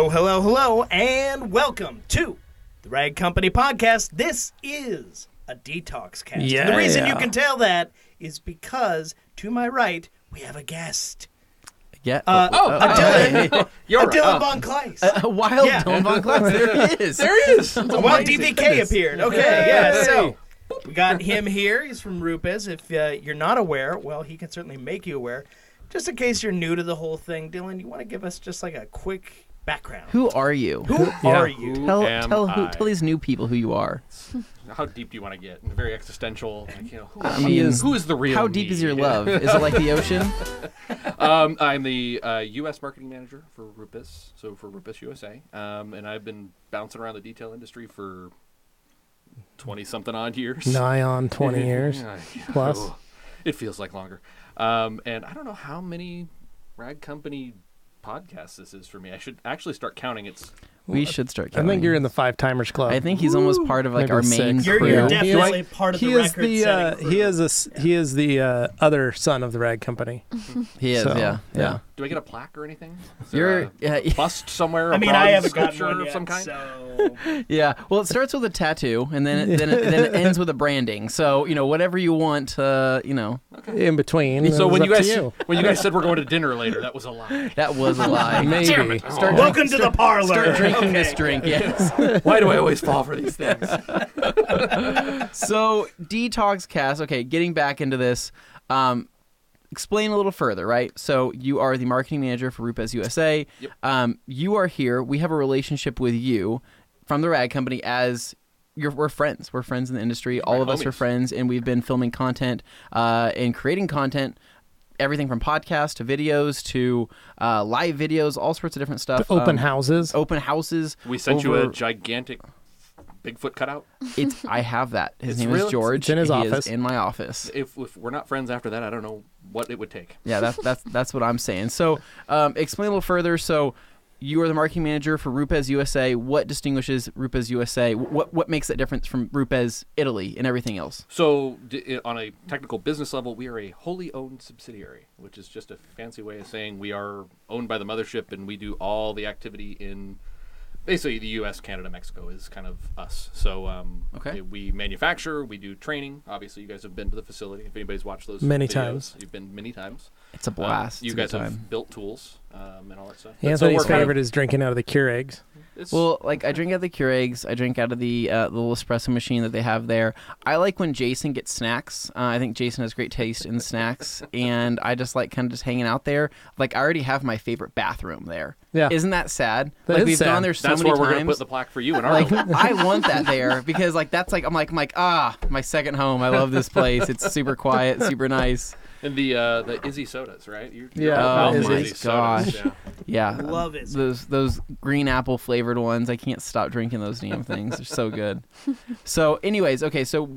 Hello, and welcome to the Rag Company Podcast. This is a DETALKSCAST. Yeah. And the reason you can tell that is because, to my right, we have a guest. Yeah. Dylan von Kleist. Wild Dylan von Kleist. There he is. There he is. Well, DVK appeared. Okay, yeah, so we got him here. He's from RUPES. If you're not aware, well, he can certainly make you aware. Just in case you're new to the whole thing, Dylan, you want to give us just like a quick background. Who are you? Who are you? Tell these new people who you are. How deep do you want to get? Very existential. Like, who is the real How deep me? is your love? Is it like the ocean? I'm the U.S. marketing manager for RUPES, so for RUPES USA. And I've been bouncing around the detail industry for 20-something odd years. Nigh on 20 years plus. Oh, it feels like longer. And I don't know how many Rag Company podcasts this is for me. I should actually start counting. We should start counting. I think you're in the 5-timers club. I think he's almost part of like Maybe our main 6. crew. You're definitely part of the record-setting crew. He is the other son of the Rag Company. He is, So, yeah. Do I get a plaque or anything? Is You're there a bust somewhere? I mean, I haven't gotten sculpture one of yet, some kind? so... Yeah. Well, it starts with a tattoo, and then it ends with a branding. So whatever you want, In between. So when it's you up guys to when you said we're going to dinner later, that was a lie. That was a lie. Maybe. Welcome to the parlor. Start drinking Okay. this drink. Yes. Why do I always fall for these things? So DETALKSCAST. Okay, getting back into this. Explain a little further, right? So you are the marketing manager for RUPES USA. Yep. You are here. We have a relationship with you from the Rag Company as we're friends. We're friends in the industry. All of us are friends, and we've been filming content and creating content. Everything from podcasts to videos to live videos, all sorts of different stuff. Open houses. Open houses. We sent you a gigantic Bigfoot cutout. I have that. His name real? is George. It's in his He office. is in my office. If we're not friends after that, I don't know what it would take. Yeah, that's what I'm saying. So explain a little further. So you are the marketing manager for RUPES USA. What distinguishes RUPES USA? What makes it different from RUPES Italy and everything else? So on a technical business level, we are a wholly owned subsidiary, which is just a fancy way of saying we are owned by the mothership, and we do all the activity in basically the U.S., Canada, Mexico is kind of us. So we manufacture, we do training. Obviously, you guys have been to the facility. If anybody's watched those Many videos, times. You've been many times. It's a blast. You It's a guys good have time. built tools and all that stuff. Anthony's So we're favorite is drinking out of the Keurigs. Well, like I drink out of the Keurigs, I drink out of the little espresso machine that they have there. I like when Jason gets snacks. I think Jason has great taste in snacks, and I just like kind of just hanging out there. Like I already have my favorite bathroom there. Yeah. Isn't that sad? That like is we've sad. gone there so That's many where we're times. going to put the plaque for you in our Like building. I want that there because like that's like I'm like my second home. I love this place. It's super quiet, super nice. And the Izzy sodas, right? Yeah, oh Izzy. my Izzy gosh. sodas, Yeah, Love it. Those green apple flavored ones. I can't stop drinking those damn things. They're so good. So, anyways, okay. So,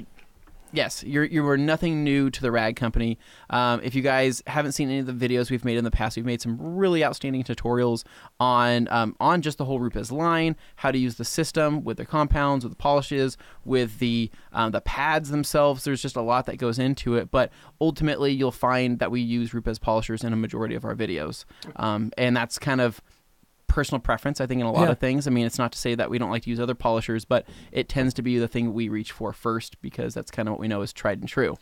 yes, you were nothing new to the Rag Company. If you guys haven't seen any of the videos we've made in the past, we've made some really outstanding tutorials on just the whole RUPES line, how to use the system with the compounds, with the polishes, with the pads themselves. There's just a lot that goes into it, but ultimately you'll find that we use RUPES polishers in a majority of our videos, and that's kind of personal preference, I think, in a lot of things. I mean, it's not to say that we don't like to use other polishers, but it tends to be the thing we reach for first because that's kind of what we know is tried and true.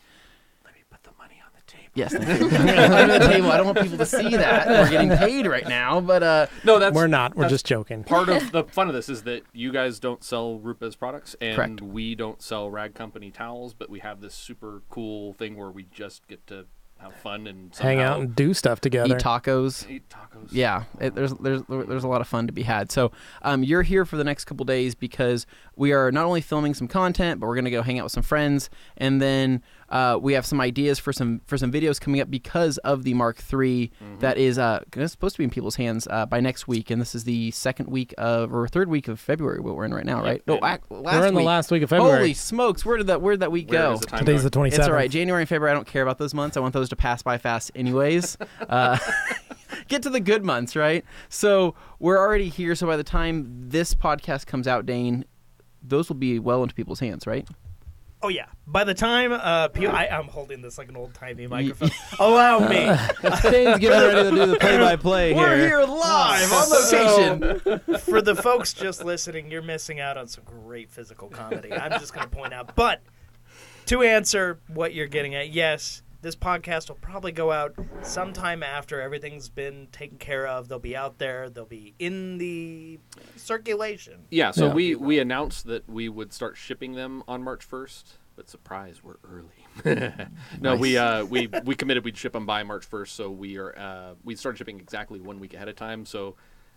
Let me put the money on the table. Yes, thank you. Under the table. I don't want people to see that. We're getting paid right now, but No, We're not. We're just joking. Part of the fun of this is that you guys don't sell RUPES products, and Correct. we don't sell Rag Company towels, but we have this super cool thing where we just get to have fun and Hang out and do stuff together. eat tacos. eat tacos. Yeah, there's a lot of fun to be had. So you're here for the next couple days because we are not only filming some content, but we're going to go hang out with some friends, and then we have some ideas for some videos coming up because of the Mark III that is supposed to be in people's hands by next week, and this is the third week of February. What we're in right now, right? No, We're in the last week of February. Holy smokes! Where did that week Where go? is the time Today's going? the 27th. It's all right. January and February, I don't care about those months. I want those to pass by fast anyways. Get to the good months, right? So we're already here. So by the time this podcast comes out, Dane, those will be well into people's hands, right? Oh, yeah. By the time I'm holding this like an old-timey microphone. Allow me. Dane's getting ready to do the play-by-play We're here. here live on location. For the folks just listening, you're missing out on some great physical comedy. I'm just going to point out. But to answer what you're getting at, yes, this podcast will probably go out sometime after everything's been taken care of. They'll be out there. They'll be in the circulation. Yeah, so we announced that we would start shipping them on March 1st, but surprise, we're early. No, Nice. we committed we'd ship them by March 1st, so we started shipping exactly 1 week ahead of time. So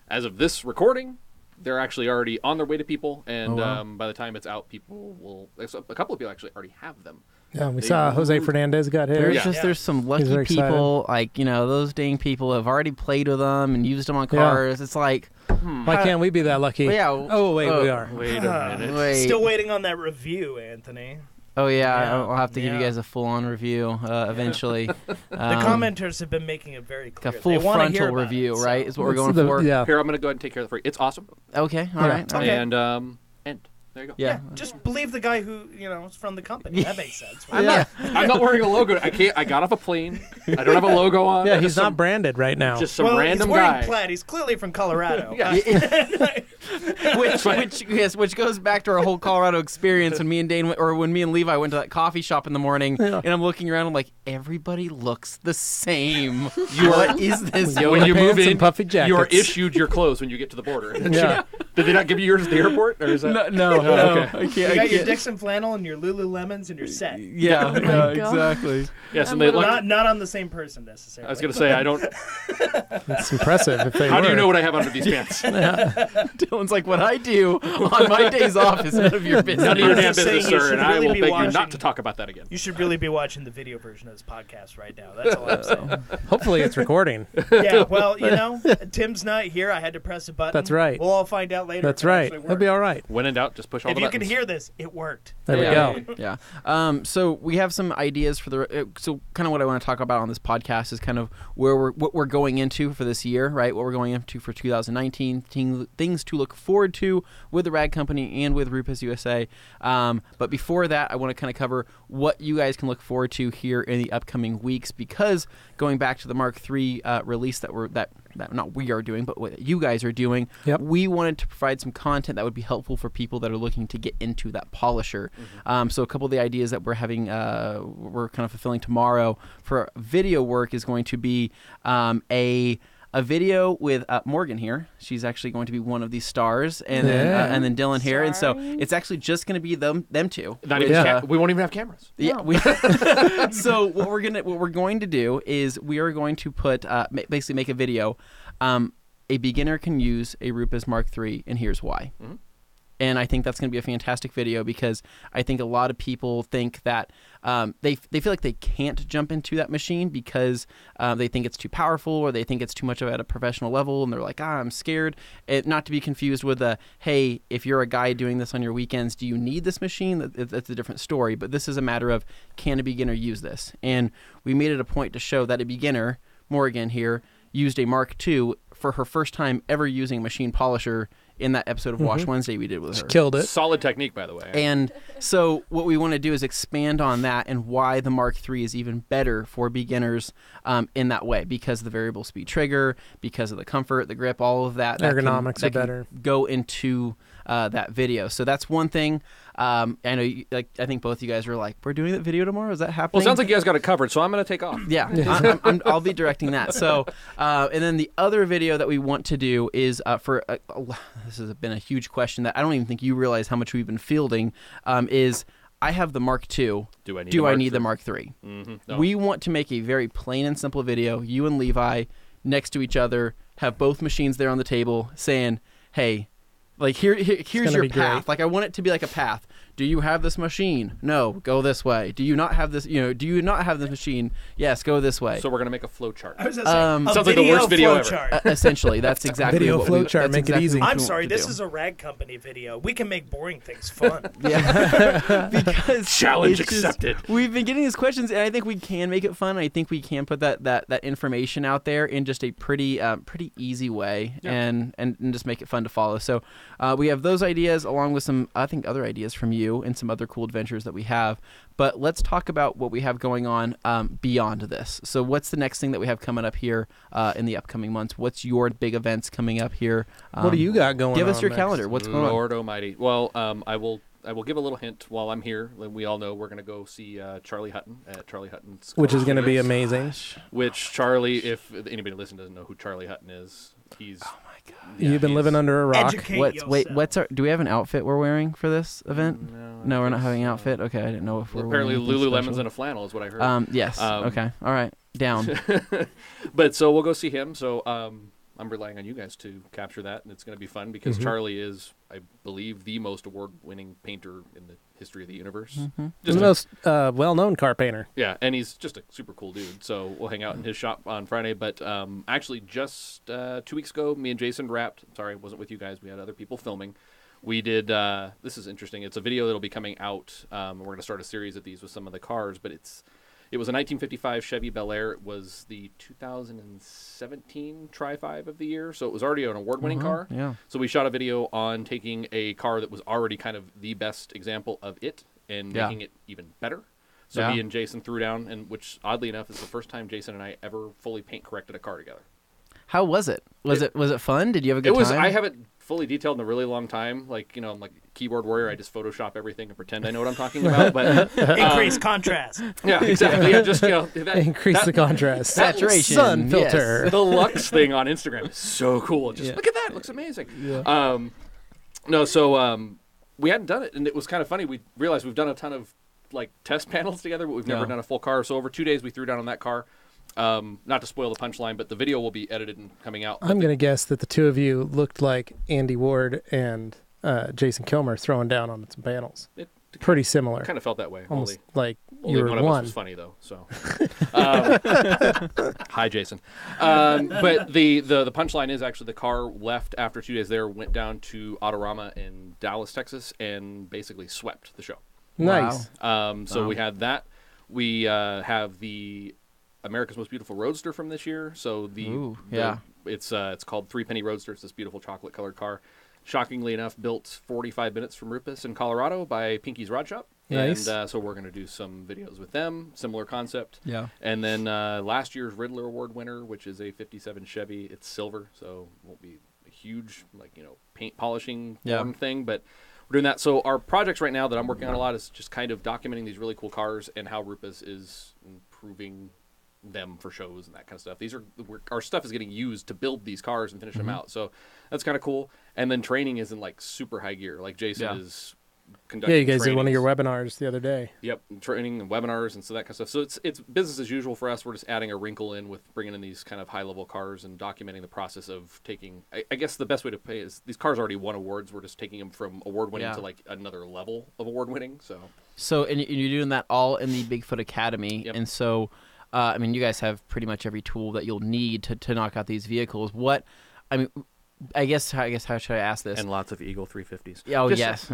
as of this recording, they're actually already on their way to people, and by the time it's out, a couple of people actually already have them. Yeah, we saw Jose Fernandez got his. There's some lucky very people, like, those dang people have already played with them and used them on cars. It's like, Why can't we be that lucky? Yeah. Oh, wait, we are. Wait a minute. wait. Still waiting on that review, Anthony. Oh, yeah, Yeah. I'll have to give you Yeah. guys a full-on review eventually. The commenters have been making it very Like clear. a full They wanna hear frontal about review, it, so- right, is what we're What's going for? Yeah. Here, I'm going to go ahead and take care of the free. It's awesome. Okay, all right. Okay. And there you go. Yeah. Just believe the guy who, is from the company. That makes sense. I'm not wearing a logo. I got off a plane. I don't have a logo on. Yeah, Just he's some- not branded right now. Just some Well, random he's wearing guy. plaid. He's clearly from Colorado. Yeah. which goes back to our whole Colorado experience when me and Dane when me and Levi went to that coffee shop in the morning, and I'm looking around, I'm like, everybody looks the same. What is this? Yoga When you move pants and in, puffy jackets. you are issued your clothes when you get to the border. Yeah. Did they not give you yours at the airport? Or is that... No, okay. I can't. You I got your can't. Dixon flannel and your Lululemons and you're set. Yeah, my yeah, God. exactly. Yes, and they look. Not on the same person necessarily. I was going to say, I don't. It's impressive if they How do you were. know what I have under these pants? Dylan's like, what I do on my days off is none of your business. None of your I'm damn just saying business, you sir, should and I really will be beg you watching- not to talk about that again. You should really be watching the video version of this podcast right now. That's all I'm saying. Hopefully it's recording. Yeah, well, Tim's not here. I had to press a button. That's right. We'll all find out later. That's if it right. actually He'll be worked. all right. When in doubt, just push all If the you buttons. can hear this, it worked. There we Yeah. go. Yeah. So we have some ideas for so kind of what I want to talk about on this podcast is kind of what we're going into for this year, right? What we're going into for 2019, things to look forward to with the Rad Company and with RUPES USA. But before that, I want to kind of cover what you guys can look forward to here in the upcoming weeks, because going back to the Mark III release that not we are doing, but what you guys are doing, Yep. we wanted to provide some content that would be helpful for people that are looking to get into that polisher. So a couple of the ideas that we're having, we're kind of fulfilling tomorrow for video work is going to be a video with Morgan here. She's actually going to be one of these stars, and then Dylan here, and so Sorry. it's actually just going to be them two. Not which, even we won't even have cameras. yeah. So what we're going to do is we are going to put basically make a video. A beginner can use a RUPES Mark III, and here's why. Mm-hmm. And I think that's going to be a fantastic video, because I think a lot of people think that they feel like they can't jump into that machine because they think it's too powerful, or they think it's too much at a professional level, and they're like, I'm scared. Not to be confused with hey, if you're a guy doing this on your weekends, do you need this machine? That's a different story. But this is a matter of, can a beginner use this? And we made it a point to show that a beginner, Morgan here, used a Mark II for her first time ever using a machine polisher in that episode of Wash Wednesday we did with her. Killed it. Solid technique, by the way. And so what we want to do is expand on that and why the Mark III is even better for beginners in that way, because of the variable speed trigger, because of the comfort, the grip, all of that. Ergonomics that are better. Go into that video. So that's one thing. I know, I think both you guys are like, we're doing that video tomorrow. Is that happening? Well, it sounds like you guys got it covered, so I'm going to take off. Yeah, I'll be directing that. So, and then the other video that we want to do is this has been a huge question that I don't even think you realize how much we've been fielding, is I have the Mark II. Do I need the Mark III? Mm-hmm. No. We want to make a very plain and simple video, you and Levi next to each other, have both machines there on the table saying, hey, like here's your be path. great. Like I want it to be like a path. Do you have this machine? No, go this way. Do you not have this? Do you not have this machine? Yes, go this way. So we're going to make a flow chart. I was gonna say, a Sounds like the worst video flow ever. chart. Essentially, that's exactly Video what flow chart, that's make it exactly easy. what we I'm want sorry, to this do. is a Rag Company video. We can make boring things fun. Yeah, because Challenge it's just- accepted. we've been getting these questions, and I think we can make it fun. I think we can put that information out there in just a pretty easy way, Yeah. and just make it fun to follow. So we have those ideas along with some, I think, other ideas from you. you and some other cool adventures that we have. But let's talk about what we have going on beyond this. So what's the next thing that we have coming up here in the upcoming months? What's your big events coming up here? What do you got going on? Give us your next? calendar. What's going on? Lord Almighty. Well, I will give a little hint while I'm here. We all know we're going to go see Charlie Hutton at Charlie Hutton's. Which is going to be amazing. Which Charlie, if anybody listening doesn't know who Charlie Hutton is, he's. Oh my God. You've been living under a rock. Educate Do we have an outfit we're wearing for this event? No, we're not having an outfit. Okay, I didn't know if we're apparently wearing anything Lululemon's special. and a flannel is what I heard. Yes. Okay. All right. Down. But so we'll go see him. So I'm relying on you guys to capture that, and it's going to be fun because Charlie is, I believe, the most award-winning painter in the history of the universe. The most well-known car painter. Yeah, and he's just a super cool dude. So we'll hang out in his shop on Friday. But actually, just 2 weeks ago, me and Jason wrapped. Sorry, I wasn't with you guys. We had other people filming. We did. This is interesting. It's a video that'll be coming out. We're going to start a series of these with some of the cars, but it was a 1955 Chevy Bel Air. It was the 2017 Tri-5 of the year, so it was already an award-winning car. Yeah. So we shot a video on taking a car that was already kind of the best example of it and making it even better. So me and Jason threw down, and which oddly enough is the first time Jason and I ever fully paint corrected a car together. How was it? Was it fun? Did you have a good time? I haven't fully detailed in a really long time. Like, I'm like a keyboard warrior. I just Photoshop everything and pretend I know what I'm talking about. But Increase contrast. Yeah, exactly. Yeah, just Increase the contrast. Saturation. Sun filter. Yes. The Lux thing on Instagram is so cool. Just look at that. It looks amazing. Yeah. We hadn't done it, and it was kind of funny. We realized we've done a ton of like test panels together, but we've never done a full car. So over 2 days, we threw down on that car. Not to spoil the punchline, but the video will be edited and coming out. I'm going to guess that the two of you looked like Andy Ward and Jason Kilmer throwing down on some panels. Pretty similar. Kind of felt that way. Almost like only you were one of us was funny though. So, hi, Jason. But the punchline is actually the car left after 2 days there, went down to Autorama in Dallas, Texas, and basically swept the show. Nice. So we had that. We have the America's Most Beautiful Roadster from this year. So it's called Three Penny Roadster. It's this beautiful chocolate colored car. Shockingly enough, built 45 minutes from RUPES in Colorado by Pinky's Rod Shop. Nice. And so we're going to do some videos with them, similar concept. Yeah. And then last year's Riddler Award winner, which is a 57 Chevy. It's silver, so it won't be a huge paint polishing thing, but we're doing that. So our projects right now that I'm working on a lot is just kind of documenting these really cool cars and how RUPES is improving them for shows and that kind of stuff. Our stuff is getting used to build these cars and finish them out. So that's kind of cool. And then training is in like super high gear. Like Jason is conducting. Yeah, you guys did one of trainings. your webinars the other day. Yep, training and webinars and so that kind of stuff. So it's business as usual for us. We're just adding a wrinkle in with bringing in these kind of high level cars and documenting the process of taking. I guess the best way to pay is these cars already won awards. We're just taking them from award winning to like another level of award winning. So and you're doing that all in the Bigfoot Academy, Yep. and so. You guys have pretty much every tool that you'll need to knock out these vehicles. I guess how should I ask this? and lots of Eagle 350s. Oh yes,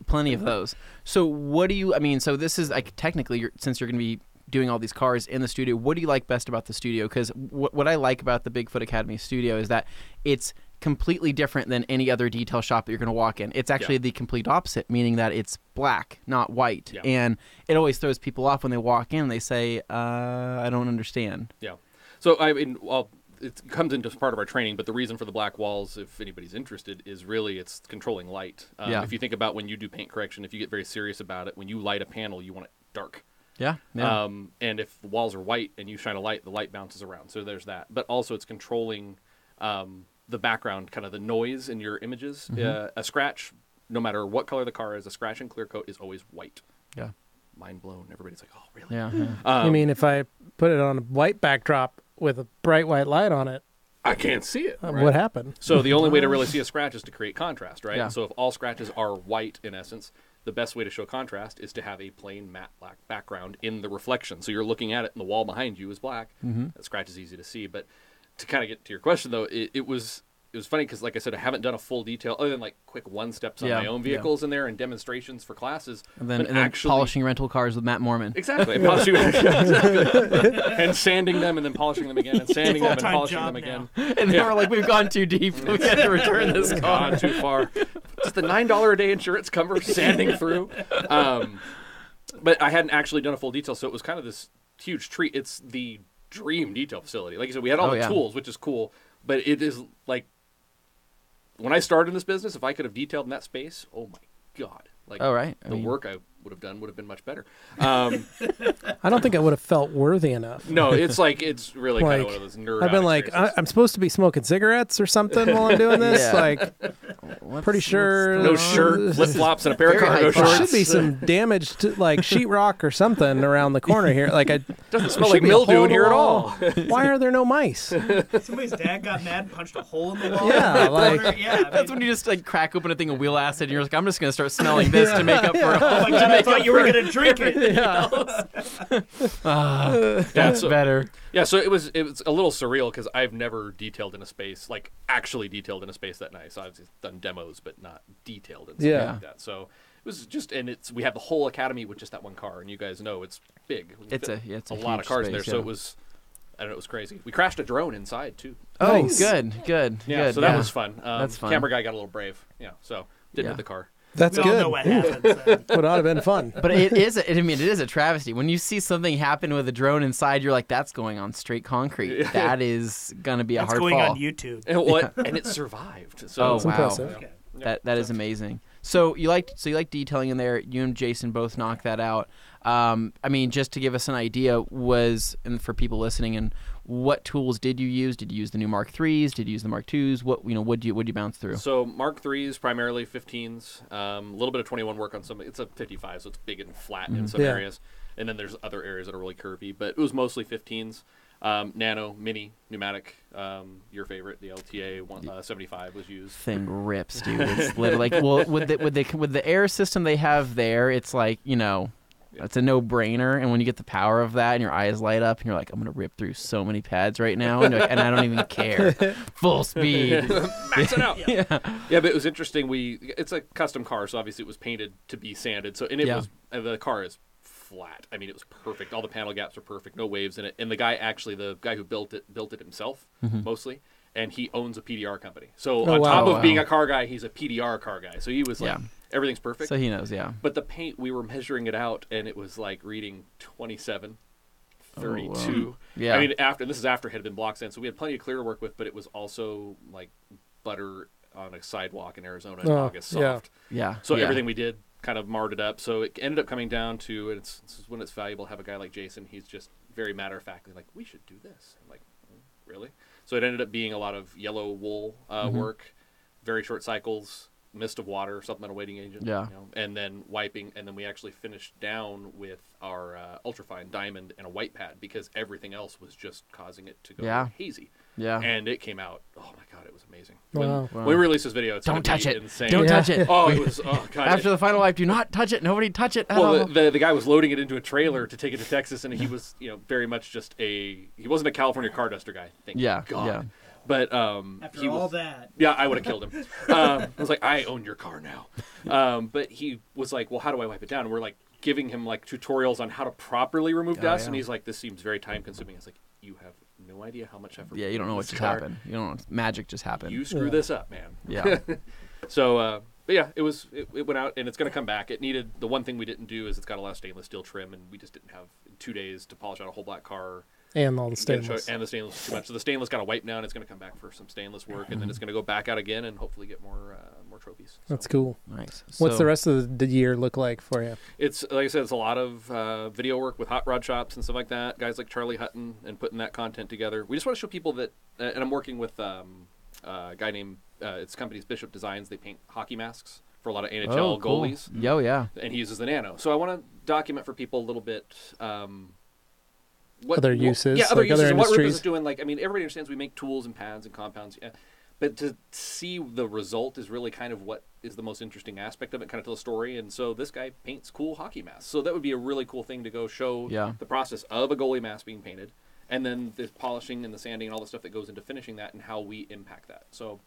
plenty of those. So what do you? So this is like technically, since you're going to be doing all these cars in the studio, what do you like best about the studio? Because what I like about the Bigfoot Academy studio is that it's completely different than any other detail shop that you're going to walk in. It's actually the complete opposite, meaning that it's black, not white. Yeah. And it always throws people off when they walk in and they say, I don't understand. Yeah. So it comes into part of our training, but the reason for the black walls, if anybody's interested, is really it's controlling light. If you think about when you do paint correction, if you get very serious about it, when you light a panel, you want it dark. Yeah. And if the walls are white and you shine a light, the light bounces around. So there's that. But also it's controlling the background, kind of the noise in your images. A scratch, no matter what color the car is, a scratch and clear coat is always white. Yeah. Mind blown. Everybody's like, oh, really? Yeah. You mean if I put it on a white backdrop with a bright white light on it, I can't see it. what happened? So the only way to really see a scratch is to create contrast, right? Yeah. So if all scratches are white in essence, the best way to show contrast is to have a plain matte black background in the reflection. So you're looking at it and the wall behind you is black. That scratch is easy to see. But to kind of get to your question, though, it was it was funny because, like I said, I haven't done a full detail other than like quick one-steps on my own vehicles in there and demonstrations for classes. And then polishing rental cars with Matt Mormon. Exactly. And sanding them and then polishing them again and sanding them and polishing them again. And they were like, we've gone too deep. We have to return this car. Gone too far. Just the $9 a day insurance cover sanding through. But I hadn't actually done a full detail, so it was kind of this huge treat. It's the dream detail facility. Like I said, we had all the tools, which is cool, but it is like when I started in this business, if I could have detailed in that space, oh my God. Like the work I would have done would have been much better. I don't think I would have felt worthy enough. No, it's really kind of one of those nerd. I've been like, I'm supposed to be smoking cigarettes or something while I'm doing this. Like, pretty sure no shirt, flip flops, and a pair of cargo shorts. There should be some damage to like sheetrock or something around the corner here. Like, it doesn't smell like mildew in here at all. Why are there no mice? Somebody's dad got mad and punched a hole in the wall. Yeah, like that's when you just like crack open a thing of wheel acid and you're like, I'm just gonna start smelling this to make up for. Oh my God, I thought you were gonna drink it. That's better. Yeah, so it was a little surreal because I've never detailed in a space, like actually detailed in a space that nice. I've done demos, but not detailed and stuff like that. So it was just, and we have the whole academy with just that one car, and you guys know it's big. It's a lot of cars in there, so it was. I don't know, it was crazy. We crashed a drone inside too. Oh, nice. Good. Yeah, so that was fun. That's fun. Camera guy got a little brave. Yeah, so didn't hit the car. That's we good. all know what happens. Would have been fun. But it is a travesty. When you see something happen with a drone inside, you're like, that's going on straight concrete. That is going to be a hard fall. That's going on YouTube. And it survived. So wow. Impressive. Okay. That is amazing. So you like detailing in there. You and Jason both knocked that out. I mean, just to give us an idea, and for people listening, and what tools did you use? Did you use the new Mark IIIs? Did you use the Mark IIs? What did you bounce through? So Mark IIIs primarily 15s, a little bit of 21 work on some. It's a 55, so it's big and flat in some areas, and then there's other areas that are really curvy. But it was mostly 15s. Nano, mini, pneumatic, your favorite, the LTA 75 was used. Thing rips, dude. It's literally like, well, with the air system they have there, it's like, it's a no-brainer. And when you get the power of that and your eyes light up and you're like, I'm going to rip through so many pads right now. And, and I don't even care. Full speed. Max it out. Yeah, but it was interesting. It's a custom car, so obviously it was painted to be sanded. So, the car is flat. I mean, it was perfect. All the panel gaps are perfect. No waves in it. And the guy who built it himself, mostly. And he owns a PDR company. So on top of being a car guy, he's a PDR car guy. So he was like, everything's perfect. So he knows, But the paint, we were measuring it out, and it was like reading 27, 32. Yeah. I mean, this is after it had been block sand. So we had plenty of clear to work with, but it was also like butter on a sidewalk in Arizona in August, soft. Yeah. So everything we did kind of marred it up. So it ended up coming down to, and this is when it's valuable to have a guy like Jason. He's just very matter-of-factly like, we should do this. I'm like, really? So it ended up being a lot of yellow wool work, very short cycles, mist of water, supplemental weighting agent, and then wiping. And then we actually finished down with our ultrafine diamond and a white pad because everything else was just causing it to go hazy. Yeah. And it came out, oh my God, it was amazing. Wow. When we released this video, it's Don't touch it. Insane. Don't touch it. Oh, it was, God. After the final wipe, do not touch it. Nobody touch it. Well, the guy was loading it into a trailer to take it to Texas, and he was, very much just he wasn't a California car duster guy. Thank God. Yeah. But after all that, I would have killed him. I was like, I own your car now. But he was like, well, how do I wipe it down? And we're like giving him like tutorials on how to properly remove dust, and he's like, this seems very time consuming. I was like, you have no idea how much effort. Yeah, you don't know what just happened. You don't know. Magic just happened. You screw this up, man. Yeah. So, but yeah, it went out, and it's going to come back. It needed, the one thing we didn't do is it's got a lot of stainless steel trim, and we just didn't have 2 days to polish out a whole black car. And all the stainless. And the stainless was too much. So the stainless got a wipe down. It's going to come back for some stainless work, and then it's going to go back out again and hopefully get more trophies. So. That's cool. Nice. What's the rest of the year look like for you? It's, like I said, it's a lot of video work with hot rod shops and stuff like that. Guys like Charlie Hutton and putting that content together. We just want to show people that, and I'm working with a guy named, its company's Bishop Designs. They paint hockey masks for a lot of NHL goalies. Oh, yeah. And he uses the Nano. So I want to document for people a little bit what other uses. Yeah, other like uses. Other and what RUPES industries. is doing. Like, I mean, everybody understands we make tools and pads and compounds. Yeah. But to see the result is really kind of what is the most interesting aspect of it, kind of tell a story. And so this guy paints cool hockey masks. So that would be a really cool thing to go show the process of a goalie mask being painted. And then the polishing and the sanding and all the stuff that goes into finishing that and how we impact that. So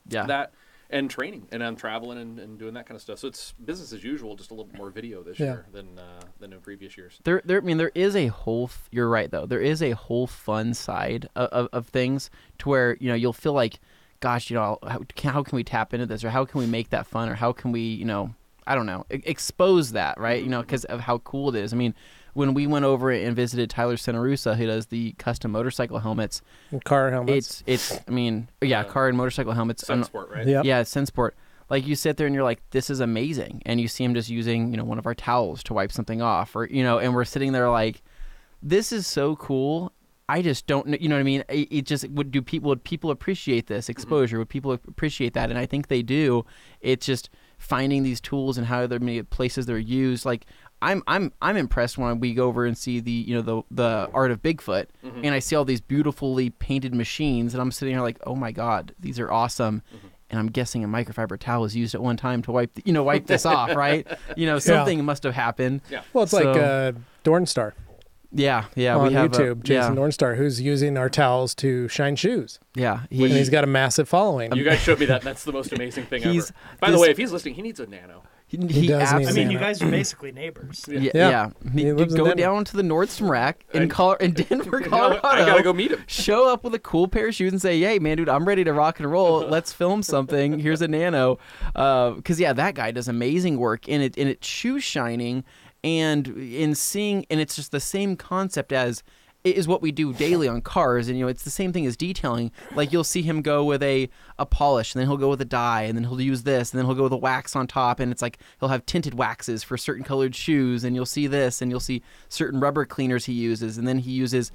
Yeah. That and training, and I'm traveling and doing that kind of stuff. So it's business as usual, just a little bit more video this year than in previous years. I mean, there is a whole. You're right though. There is a whole fun side of things to where you'll feel like, gosh, how can we tap into this, or how can we make that fun, or how can we, I don't know, expose that, right? Because of how cool it is. I mean, when we went over and visited Tyler Senarusa, who does the custom motorcycle helmets, and car helmets, car and motorcycle helmets, Sunsport, right? Yep. Yeah, Sunsport. Like, you sit there and you're like, this is amazing, and you see him just using one of our towels to wipe something off, or and we're sitting there like, this is so cool. I just don't know, what I mean? It just would people appreciate this exposure? Would people appreciate that? And I think they do. It's just finding these tools and how they're places they're used. Like, I'm impressed when we go over and see the art of Bigfoot, and I see all these beautifully painted machines, and I'm sitting here like, oh my God, these are awesome. And I'm guessing a microfiber towel was used at one time to wipe this off, right? Something must have happened. Yeah. Well, it's like Dornstar. Yeah, on we have YouTube, Jason Dornstar, who's using our towels to shine shoes. Yeah, and he's got a massive following. You guys showed me that. That's the most amazing thing ever. By the way, if he's listening, he needs a Nano. He does need a Nano. You guys are basically neighbors. Yeah. You go down to the Nordstrom rack in Denver, Colorado. I gotta go meet him. Show up with a cool pair of shoes and say, "Hey, man, dude, I'm ready to rock and roll. Let's film something. Here's a Nano." Because that guy does amazing work, and it's shoe shining. And in seeing, and it's just the same concept as is what we do daily on cars, and it's the same thing as detailing. Like, you'll see him go with a polish, and then he'll go with a dye, and then he'll use this, and then he'll go with a wax on top, and it's like he'll have tinted waxes for certain colored shoes, and you'll see this, and you'll see certain rubber cleaners he uses, and then he uses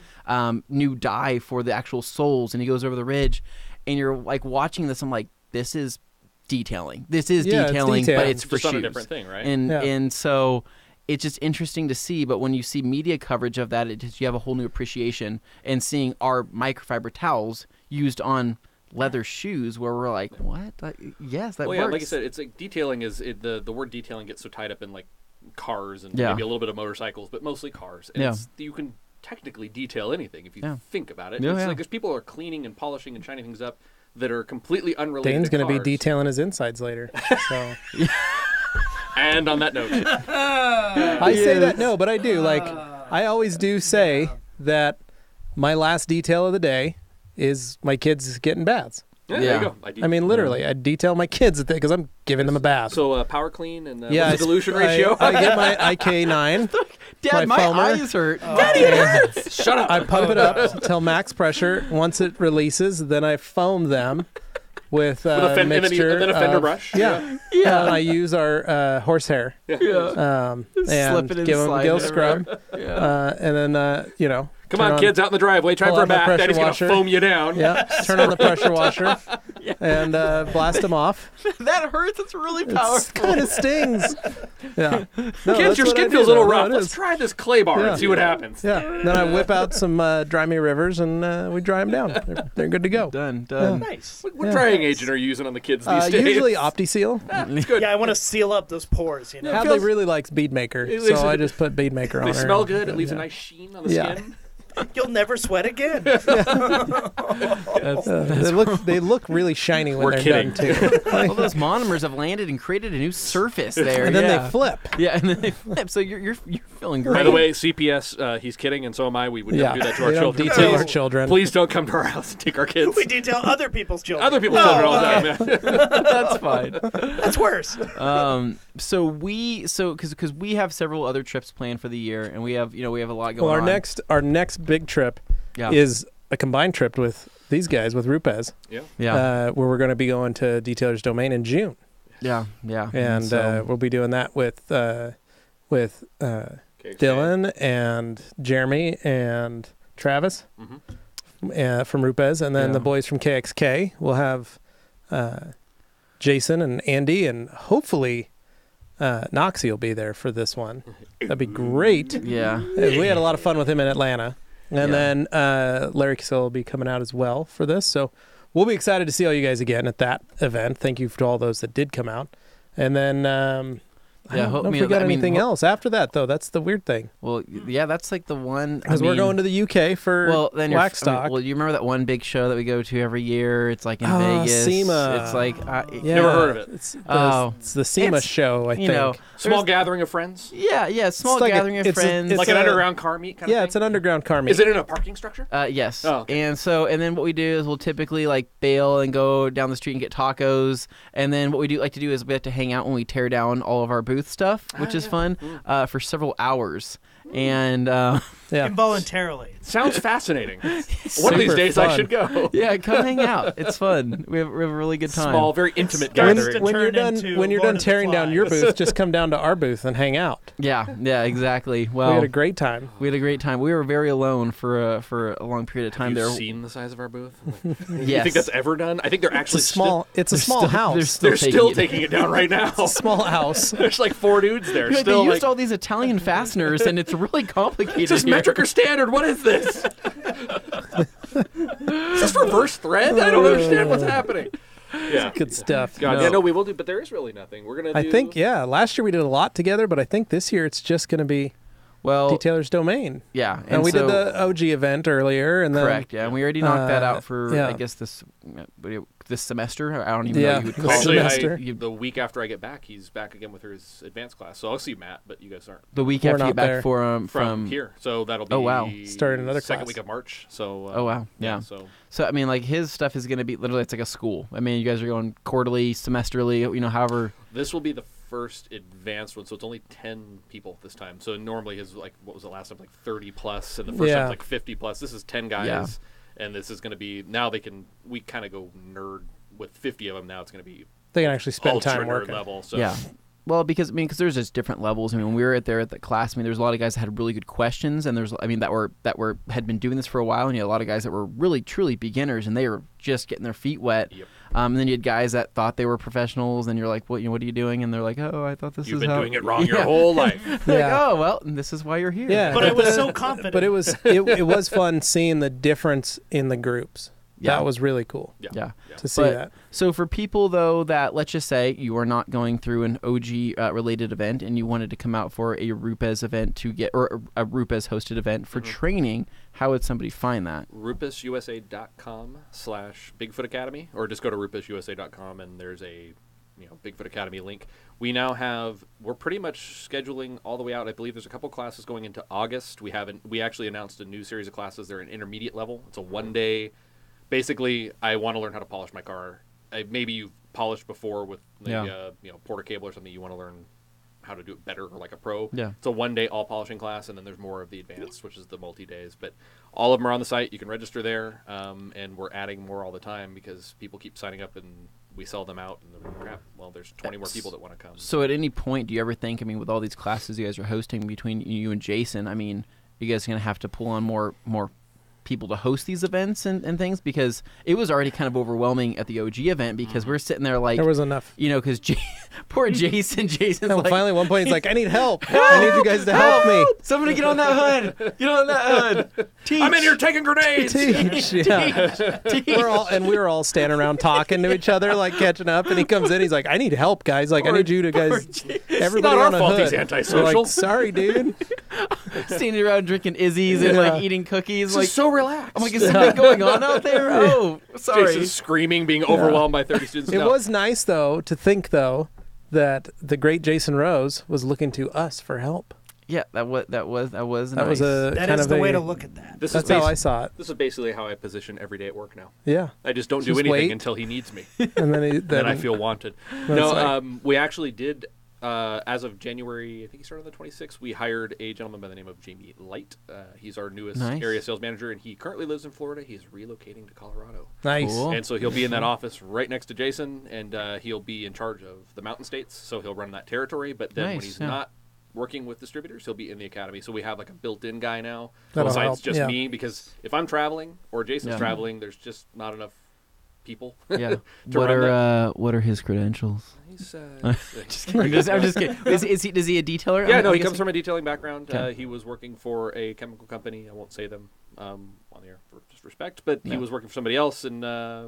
new dye for the actual soles, and he goes over the ridge, and you're like watching this. I'm like, this is detailing. This is detailing, but it's for just shoes. On a different thing, right? And so. It's just interesting to see, but when you see media coverage of that, you have a whole new appreciation. And seeing our microfiber towels used on leather shoes, where we're like, what? Yes, that works. Yeah, like I said, it's like detailing the word detailing gets so tied up in like cars and maybe a little bit of motorcycles, but mostly cars. And you can technically detail anything if you think about it. It's like there's people who are cleaning and polishing and shining things up that are completely unrelated. Dane's going to be detailing his insides later. So. And on that note, I say that but I do. Like, I always do say that my last detail of the day is my kids getting baths. Yeah, there you go. I mean, literally, I detail my kids because I'm giving them a bath. So power clean and what's the dilution ratio? I get my IK9. Dad, my foamer. eyes hurt. Daddy, it hurts. Shut up. I pump it up until max pressure. Once it releases, then I foam them. With a mixture and then a fender brush. Yeah. And I use our horsehair. And give them a gill scrub. And then, come on, kids, out in the driveway. Try for a bath. Daddy's going to foam you down. Yeah. Turn on the pressure washer and blast them off. That hurts. It's really powerful. It kind of stings. Yeah. No, kids, your skin feels a little rough. Let's try this clay bar and see what happens. Yeah. Then I whip out some Dry Me Rivers and we dry them down. They're good to go. Done. Nice. What drying agent are you using on the kids these days? Usually OptiSeal. It's good. Yeah, I want to seal up those pores. Hadley really likes Bead Maker, so I just put Bead Maker on They her. smell good. It leaves a nice sheen on the skin. You'll never sweat again. They look really shiny when they're done too. All those monomers have landed and created a new surface there, and then they flip. Yeah, and then they flip. So you're feeling great. By the way, CPS, he's kidding, and so am I. We would never do that to our children. Detail our children. Please don't come to our house and take our kids. We detail other people's children. Other people's children all the time. Yeah. That's fine. That's worse. Because we have several other trips planned for the year, and we have a lot going on. Well, our next big trip is a combined trip with these guys with RUPES. Yeah. Where we're going to be going to Detailer's Domain in June. Yeah. And we'll be doing that with Dylan and Jeremy and Travis from RUPES, and then the boys from KXK. We'll have Jason and Andy, and hopefully Noxie will be there for this one. That'd be great. Yeah. We had a lot of fun with him in Atlanta. And then Larry Casillo will be coming out as well for this. So we'll be excited to see all you guys again at that event. Thank you to all those that did come out. And then I don't know if we got anything else after that, though. That's the weird thing. Well, yeah, that's like the one. Because we're going to the UK for Blackstock. Well, you remember that one big show that we go to every year? It's like in Vegas. SEMA. It's like never heard of it. It's the SEMA show, I think. Small gathering of friends. Yeah, small gathering of friends. It's like an underground car meet kind of thing? Yeah, it's an underground car meet. Is it in a parking structure? Yes. Oh, okay. And then what we do is we'll typically like bail and go down the street and get tacos. And then what we do like to do is we have to hang out when we tear down all of our booth stuff, which is fun, for several hours. And involuntarily. Sounds fascinating. One of these days fun. I should go. Yeah, come hang out. It's fun. We have a really good time. Small, very intimate gathering. When you're done tearing down your booth, just come down to our booth and hang out. Yeah, exactly. Well, we had a great time. We were very alone for a long period of time. Have you there. seen the size of our booth? Yes. You think that's ever done? I think they're actually It's a small house. They're still taking it down right now. It's a small house. There's like 4 dudes there. They Still used all these Italian fasteners, and it's really complicated. Is this metric or standard? What is this? Is this reverse thread? I don't understand what's happening. Yeah, good stuff. God, we will do, but there is really nothing. We're gonna. I think last year we did a lot together, but I think this year it's just gonna be Detailer's Domain. Yeah, and we did the OG event earlier, and then correct. Yeah, and we already knocked that out for I guess this semester. I don't even know what you would call it. Actually, the week after I get back, he's back again with his advanced class. So I'll see Matt, but you guys aren't. The week after you get back from here, so that'll be starting another second class. week of March. So yeah. So I mean, like his stuff is going to be literally it's like a school. I mean, you guys are going quarterly, semesterly, however. This will be the first advanced one, so it's only 10 people this time. So normally his what was the last time, like 30 plus, and the first time like 50 plus. This is 10 guys, and this is going to be now we kind of go nerd with 50 of them. Now it's going to be they can actually spend time working level. So. Yeah. Well, because there's just different levels. I mean, when we were there at the class, there's a lot of guys that had really good questions, and that had been doing this for a while, and you had a lot of guys that were really truly beginners, and they were just getting their feet wet. Yep. And then you had guys that thought they were professionals, and you're like, what are you doing? And they're like, oh, I thought this You've is been doing it wrong your whole life. Like, oh, well, this is why you're here. Yeah. But I was so confident. But it was fun seeing the difference in the groups. Yeah. That was really cool. Yeah. To see that. So for people, though, that let's just say you are not going through an OG related event and you wanted to come out for a RUPES event or a RUPES hosted event for training, how would somebody find that? RUPESUSA.com/Bigfoot Academy, or just go to RUPESUSA.com and there's a Bigfoot Academy link. We now we're pretty much scheduling all the way out. I believe there's a couple classes going into August. We actually announced a new series of classes. They're an intermediate level. It's a 1-day. Basically, I want to learn how to polish my car. Maybe you've polished before with Porter cable or something. You want to learn how to do it better or like a pro. Yeah. It's a 1-day all polishing class, and then there's more of the advanced, which is the multi-days. But all of them are on the site. You can register there, and we're adding more all the time because people keep signing up and we sell them out. And then, crap, well, there's 20 more people that want to come. So at any point, do you ever think, with all these classes you guys are hosting between you and Jason, you guys are going to have to pull on more people to host these events and things, because it was already kind of overwhelming at the OG event because we're sitting there like there was enough, because poor Jason's like, finally at one point he's like, I need help. I need you guys to help me. Somebody get on that hood. Get on that hood. Teach. I'm in here taking grenades. Teach. We were all standing around talking to each other, like catching up, and he comes in, he's like, I need help, guys. Like, I need you to guys, everybody on a hood. He's antisocial. We're like, sorry, dude. Standing around drinking Izzy's and like eating cookies. This like is so relaxed. I'm like, is something going on out there? Oh, sorry. Jason's screaming, being overwhelmed by 30 students. It was nice, though, to think, though, that the great Jason Rose was looking to us for help. Yeah, that was nice. That is the way to look at that. That's how I saw it. This is basically how I position every day at work now. Yeah. I just don't do anything until he needs me. And then I feel wanted. No, we actually did... as of January, I think he started on the 26th, we hired a gentleman by the name of Jamie Light. He's our newest area sales manager, and he currently lives in Florida. He's relocating to Colorado. Nice. Cool. And so he'll be in that office right next to Jason, and he'll be in charge of the mountain states, so he'll run that territory. But then when he's not working with distributors, he'll be in the academy. So we have like a built-in guy now, besides just me, because if I'm traveling or Jason's traveling, there's just not enough people. Yeah. What are his credentials? He's just kidding. I'm just kidding. Is he a detailer? Yeah, no, he comes from a detailing background. Okay. He was working for a chemical company. I won't say them. on the air for just respect, but he was working for somebody else, and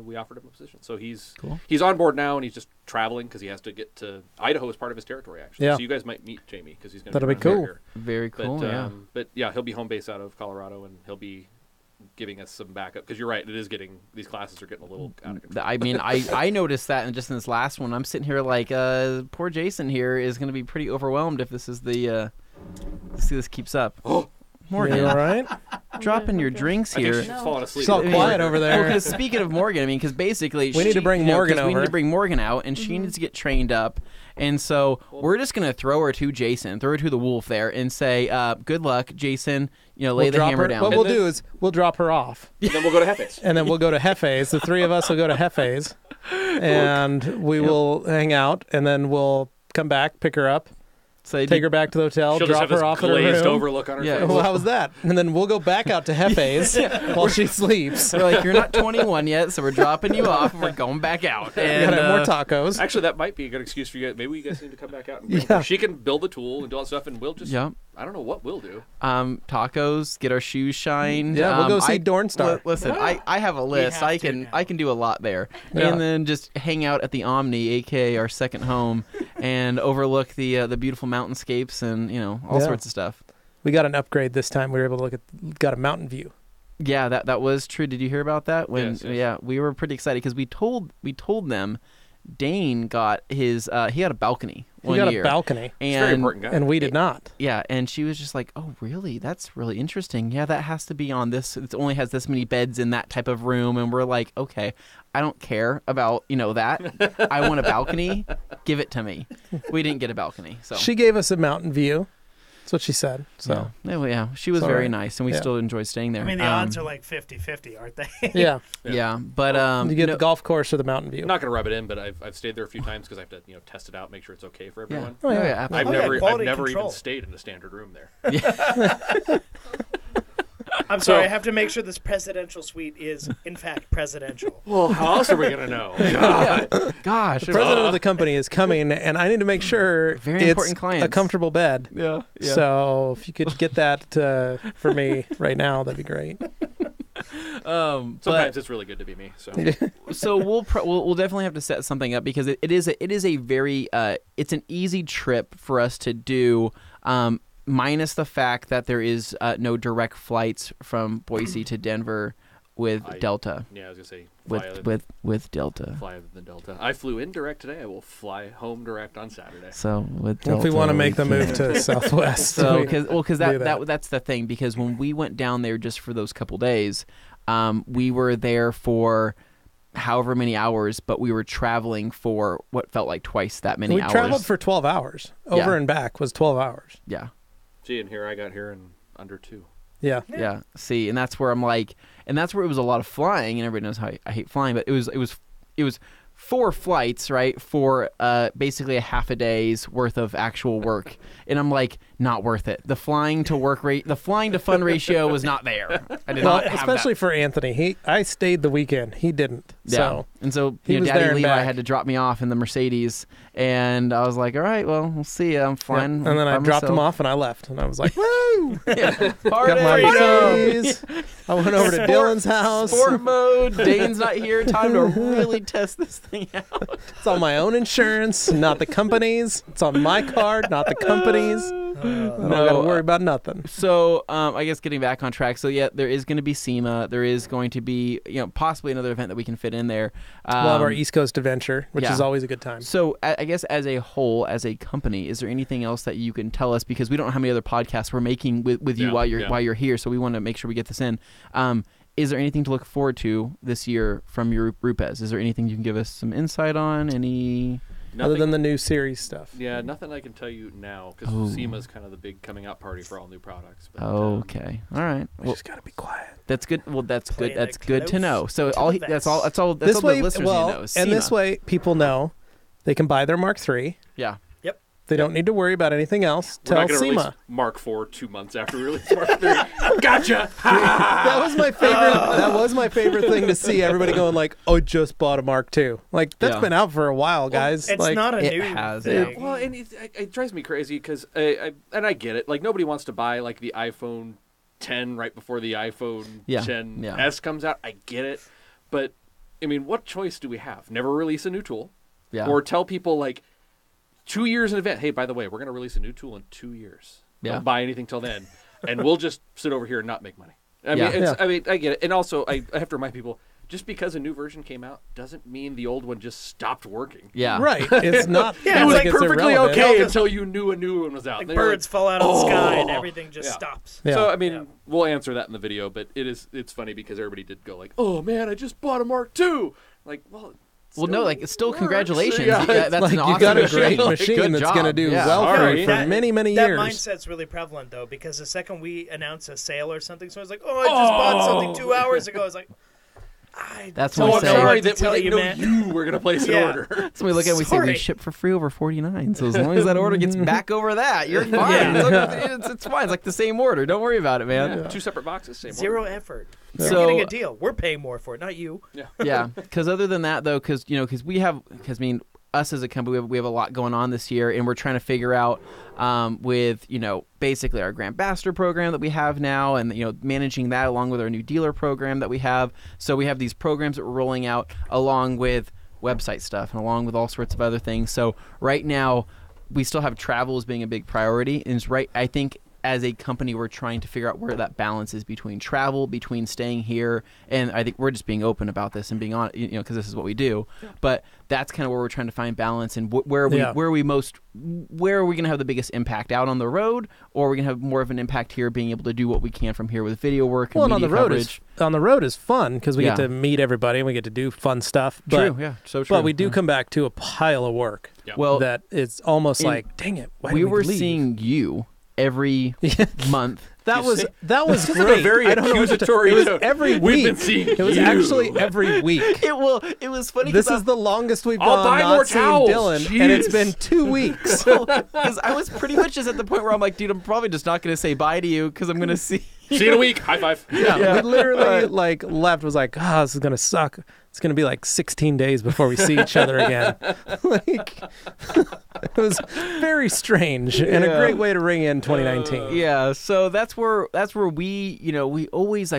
we offered him a position. So he's on board now, and he's just traveling because he has to get to Idaho as part of his territory, actually. Yeah. So you guys might meet Jamie because he's going That'll to be cool. here. Very cool. But, but yeah, he'll be home base out of Colorado, and he'll be giving us some backup because you're right, these classes are getting a little out of control. I mean, I noticed that, and just in this last one, I'm sitting here like, poor Jason here is going to be pretty overwhelmed if this is the this keeps up. Morgan, You all right? dropping your drinks I think here. she's falling asleep. It's all quiet over there. Well, 'cause speaking of Morgan, I mean, because basically We need to bring Morgan 'cause we need over. to bring Morgan out, and she needs to get trained up. And so we're just gonna throw her to Jason, throw her to the wolf there, and say, "Good luck, Jason. Lay We'll the drop hammer her. down." What we'll do is we'll drop her off, And then we'll go to Hefe's. and then we'll go to Hefe's. The three of us will go to Hefe's, and we will hang out, and then we'll come back, pick her up, So take her back to the hotel, She'll just drop have her this off at her glazed room. over look on her Yeah. face. Well, how was that? And then we'll go back out to Hefe's while she sleeps. We're like, "You're not 21 yet, so we're dropping you off, and we're going back out." We And gotta have more tacos. Actually, that might be a good excuse for you guys. Maybe you guys need to come back out and bring Yeah. her. She can build the tool and do all that stuff, and we'll just, Yep. I don't know what we'll do. Tacos, get our shoes shined. Yeah, we'll go see Dornstar. Listen, I have a list. have I to can now. I can do a lot there, Yeah. and then just hang out at the Omni, aka our second home, and overlook the beautiful mountainscapes and all Yeah. sorts of stuff. We got an upgrade this time. We were able to got a mountain view. Yeah, that was true. Did you hear about that? Yes. Yeah, we were pretty excited because we told them Dane got his he had a balcony He one got year. a balcony, It's a very and important guy. and we did not. yeah, and she was just like, "Oh, really? That's really interesting. Yeah, that has to be on this. It only has this many beds in that type of room." And we're like, "Okay, I don't care about that. I want a balcony. Give it to me." We didn't get a balcony, so She gave us a mountain view. That's what she said. So yeah, she was It's all very right. nice, and we Yeah. still enjoyed staying there. I mean, the odds are like 50-50, aren't they? yeah, yeah, but you get the golf course or the mountain view. I'm not going to rub it in, but I've stayed there a few times because I have to test it out, make sure it's okay for yeah, everyone. Oh, yeah. absolutely. I've quality never control. even stayed in a standard room there. I'm sorry, I have to make sure this presidential suite is, in fact, presidential. Well, how else are we going to know? Gosh, The president of the company is coming, and I need to make sure Very it's important clients. a comfortable bed. yeah. So if you could get that for me right now, that'd be great. Sometimes it's really good to be me. So We'll definitely have to set something up because it is a very it's an easy trip for us to do. Minus the fact that there is no direct flights from Boise to Denver with Delta. Yeah, I was going to say fly With Delta. other than Delta. I flew in direct today. I will fly home direct on Saturday. So with Well, Delta, if we want to make the can't. move to Southwest, So we because do that. that's the thing, because when we went down there just for those couple days, we were there for however many hours, but we were traveling for what felt like twice that many we hours. traveled for 12 hours. Over and back was 12 hours. Yeah. See, and here I got here in under 2. Yeah. Yeah. See, and that's where I'm like, and that's where it was a lot of flying, and everybody knows how I hate flying, but it was 4 flights, right, for basically a half a day's worth of actual work, and I'm like, not worth it. The flying to fun ratio was not there. I did not have especially that. for Anthony. I stayed the weekend. He didn't. Yeah. So And so he was Daddy there and Levi back. had to drop me off in the Mercedes, and I was like, all right, well, we'll see. I'm yeah. flying. And then I by dropped him myself. off and I left. And I was like, woo! Yeah. Got Party! my Mercedes. I went over to Dylan's house. Sport mode. Dane's not here. Time to really test this thing out. It's on my own insurance, not the company's. It's on my card, not the company's. I don't got to worry about nothing. So, I guess getting back on track. So, yeah, there is going to be SEMA. There is going to be, possibly another event that we can fit in there. We'll have our East Coast adventure, which yeah. is always a good time. So, I guess as a whole, as a company, is there anything else that you can tell us? Because we don't know how many other podcasts we're making with you while you're here. So we want to make sure we get this in. Is there anything to look forward to this year from your RUPES? Is there anything you can give us some insight on? Other than the new series stuff. Yeah, nothing I can tell you now because Oh. SEMA's kind of the big coming out party for all new products. But, Okay. All right. We Well, just got to be quiet. that's good. Well, that's good. Playing That's it good to close know. So to all the that's all. vest. That's all. That's This all way, the listeners well, need to know. and this SEMA. way, people know they can buy their Mark III. Yeah. They don't need to worry about anything else. we're not Tell going to release SEMA. Mark IV 2 months after we release Mark III. Gotcha! That was my favorite. That was my favorite thing to see. Everybody going like, "Oh, just bought a Mark II." Like that's Yeah. been out for a while, guys. It's like, not a it new has, thing. yeah. Well, and it drives me crazy because, and I get it. Like, nobody wants to buy, like, the iPhone 10 right before the iPhone Yeah. 10s comes out. I get it. But, I mean, what choice do we have? Never release a new tool. Yeah. Or tell people, like, 2 years in advance, hey, by the way, we're going to release a new tool in 2 years. Yeah. Don't buy anything till then. And we'll just sit over here and not make money. I Yeah. mean, I mean, I get it. And also, I have to remind people, just because a new version came out doesn't mean the old one just stopped working. Yeah. Right. It's not. Yeah, It was like it's perfectly irrelevant. okay until you knew a new one was out. Like And they were birds fall out of the sky and "Oh." everything just Yeah. stops. Yeah. So I mean, Yeah. we'll answer that in the video, but it's funny because everybody did go like, "Oh man, I just bought a Mark II." Like, well, No, like it's still works. congratulations. Yeah. Yeah, that's Like an you awesome got a machine. great Good machine that's job. going to do Yeah. well for Sorry. you for many, many That years. mindset's really prevalent though, because the second we announce a sale or something, someone's like, "Oh, I just bought something 2 hours ago." I was like, "I That's don't what Oh, we I'm say. know sorry what to that tell we you, didn't know man." you were going to place an Yeah. order. So we look at it and we say we Sorry. ship for free over 49. So as long as that order gets back over that, you're fine. Yeah. It's fine. It's like the same order. Don't worry about it, man. 2 separate boxes, same Zero order. effort. So- You're getting a deal. We're paying more for it, not you. Yeah. Because other than that, though, because I mean, us as a company, we have a lot going on this year, and we're trying to figure out with basically our Grand Ambassador program that we have now, and managing that along with our new dealer program that we have. So we have these programs that we're rolling out along with website stuff and along with all sorts of other things. So right now, we still have travel as being a big priority, and I think as a company, we're trying to figure out where that balance is between travel, between staying here, and I think we're just being open about this and being on, because this is what we do. But that's kind of where we're trying to find balance, and where are we going to have the biggest impact, out on the road, or are we going to have more of an impact here, being able to do what we can from here with video work and Well, and media coverage. on the road is fun because we get Yeah. to meet everybody and we get to do fun stuff. But, True, yeah, so true. But we do Yeah. come back to a pile of work. Yeah. Well, that it's almost in- like, dang it, why we did we were leave? seeing you every month. That was This is great. a very I don't know what to accusatory It was tone. every week. We've been seeing It was you. actually every week. It was funny. This is the longest we've I'll gone buy not more seeing towels. Dylan, and it's Jeez. been 2 weeks. because I was pretty much just at the point where I'm like, dude, I'm probably just not going to say bye to you because I'm going to see. See you in a week. High five. Yeah, we literally left. Was like, this is gonna suck. It's gonna be like 16 days before we see each other again. It was very strange and a great way to ring in 2019. Yeah, so that's where we we always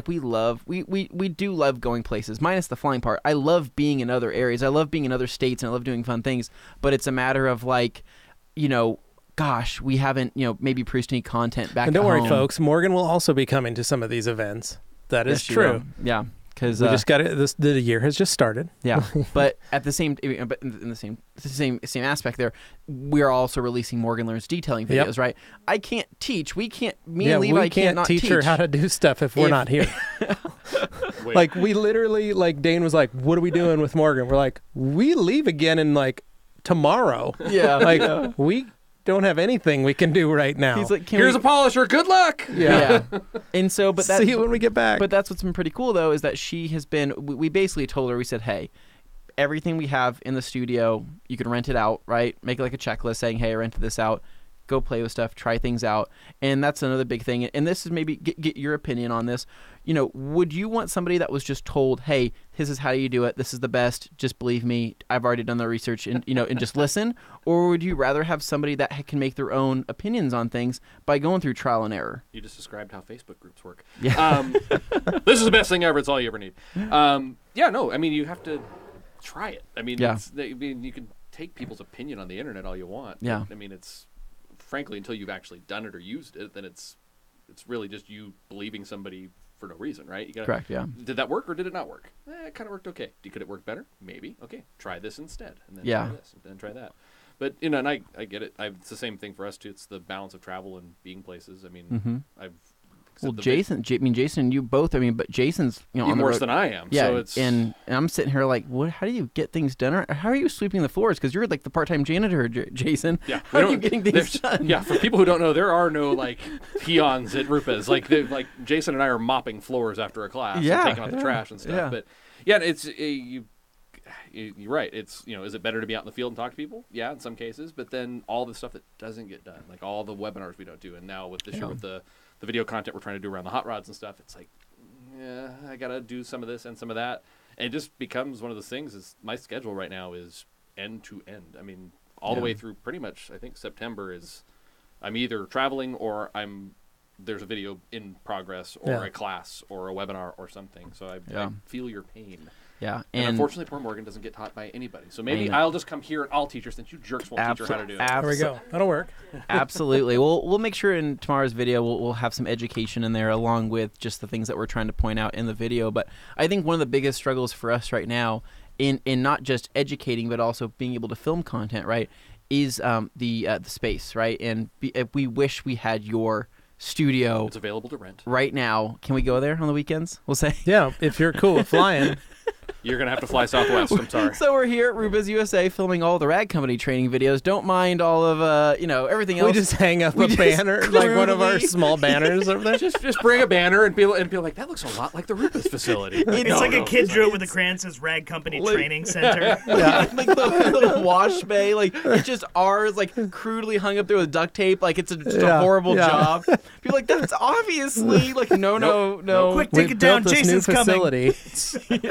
we do love going places, minus the flying part. I love being in other areas. I love being in other states, and I love doing fun things. But it's a matter of gosh, we haven't maybe produced any content back. And don't at worry, home. folks. Morgan will also be coming to some of these events. That is Yes, you true. will. Yeah, because We just got it. The year has just started. Yeah, but at the same, but in the same aspect, there, we are also releasing Morgan Learns detailing videos, Yep. right? I can't teach. We can't. Me Yeah, and Levi we can't cannot teach her how to do stuff if we're If- not here. Wait. Like we literally, Dane was like, "What are we doing with Morgan?" We're like, "We leave again in tomorrow." Yeah, Like yeah. we don't have anything we can do right now. He's like, can Here's we? a polisher. Good luck. Yeah. And so, but that, see you when we get back. but that's what's been pretty cool though, is that she has been. We basically told her, we said, hey, everything we have in the studio, you can rent it out, right? Make it like a checklist saying, hey, I rented this out. Go play with stuff, try things out. And that's another big thing. And this is maybe get your opinion on this. Would you want somebody that was just told, hey, this is how you do it. This is the best. Just believe me. I've already done the research and, and just listen. Or would you rather have somebody that can make their own opinions on things by going through trial and error? You just described how Facebook groups work. Yeah. This is the best thing ever. It's all you ever need. No. I mean, you have to try it. I mean, Yeah. you can take people's opinion on the internet all you want. Yeah. But, I mean, it's frankly, until you've actually done it or used it, then it's really just you believing somebody for no reason, right? You gotta, Correct, yeah. Did that work or did it not work? It kind of worked okay. Could it work better? Maybe. Okay, try this instead, and then Yeah. try this, and then try that. But and I get it. It's the same thing for us too. It's the balance of travel and being places. I mean, I've Well, Jason, Jason, and you both. I mean, but Jason's even on the worse road. than I am. Yeah, So it's and I'm sitting here like, what? How do you get things done? Or how are you sweeping the floors? Because you're like the part-time janitor, Jason. Yeah, How are you getting things done? Yeah, for people who don't know, there are no peons at RUPES. Like Jason and I are mopping floors after a class, Yeah, and taking out the trash and stuff. yeah. But yeah, it's you're right. It's is it better to be out in the field and talk to people? Yeah, in some cases. But then all the stuff that doesn't get done, like all the webinars we don't do, and now with this year with the video content we're trying to do around the hot rods and stuff, it's like, yeah, I gotta do some of this and some of that, and it just becomes one of those things. Is my schedule right now is end to end. I mean, all the way through pretty much. I think September is I'm either traveling or I'm there's a video in progress or a class or a webinar or something. So I feel your pain. Yeah, and unfortunately, poor Morgan doesn't get taught by anybody. So maybe I'll just come here and I'll teach her since you jerks won't teach her how to do it. There we go. That'll work. Absolutely. We'll make sure in tomorrow's video we'll have some education in there along with just the things that we're trying to point out in the video. But I think one of the biggest struggles for us right now in not just educating but also being able to film content, right, is the space, right? And we wish we had your studio. It's available to rent right now. Can we go there on the weekends? We'll say. Yeah, if you're cool with flying. You're going to have to fly Southwest. I'm sorry. So we're here at RUPES USA filming all the Rad Company training videos. Don't mind all of, everything else. We just hang up a banner, like one of our small banners over there. Just bring a banner and be like, that looks a lot like the RUPES facility. It's like a kid drew it with a crayon says Rad Company Training Center. Yeah. Like the little wash bay. Like, it's just ours, like, crudely hung up there with duct tape. Like, it's just a horrible job. People like, that's obviously, like, no. Quick, take it down. Jason's coming.